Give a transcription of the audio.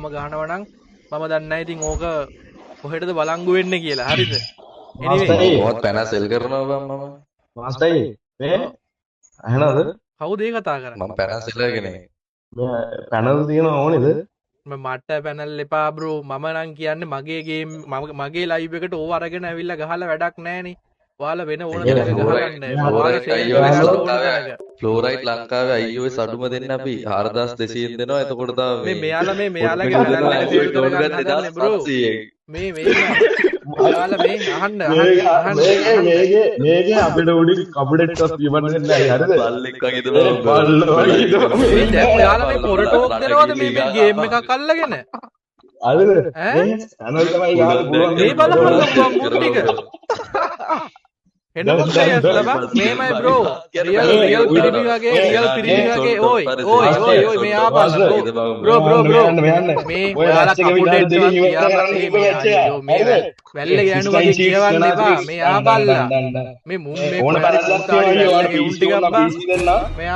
ඔක්කොම ගහනවා නම් මම දන්නේ නැහැ ඉතින් ඕක කොහෙටද බලංගු වෙන්නේ කියලා. හරිද? anyway මොකක්ද පැන සෙල් කරනවා බං මම. මාස්ටර් මේ අහනවද? කවුද ඒ කතා කරන්නේ? මම පැන සෙල්ලගෙන. පැනල් තියෙන ඕනේද? මට පැනල් එපා බ්‍රෝ. මම නම් කියන්නේ මගේ ගේම් මගේ ලයිව් එකට ඕව අරගෙන ඇවිල්ලා ගහලා වැඩක් නැහනේ. ඔයාලා වෙන ඕන දෙයක් ගහගන්න. ෆ්ලෝරයිට් ලංකාවේ iOS අඩුම දෙන්න අපි 4200 දෙනවා. එතකොට තමයි මේ මෙයාලගේ පැනල් සේල් කරගන්න හදන්නේ බ්‍රෝ. මේ ඔයාලා මේ අහන්න මේක අපිට උඩින් කපුඩෙට් ටොස් ඉවන්න නැහැ හරිද? බල්ලෙක් වගේ දෙනවා. බල්ලෝ වගේ දෙනවා. මේ දැන් ඔයාලා මේ පොර ටෝක් දෙනවද මේ ගේම් එකක් අල්ලගෙන? අරද? ඈ? පැනල් තමයි ගහන්න පුළුවන්. මේ බලපන් මුන් ටික. එන්න මොකද ලබා මේමයි බ්‍රෝ රියල් පිරිමි වගේ ඔයි මේ ආපල්ලා බ්‍රෝ මේ ඔයාලා කපුඩෙන් මේ වැල්ල ගෑනු වගේ කියවන්න එපා මේ ආපල්ලා මේ මුන් මේ ඕන පැනල් ටිකක් බා මේ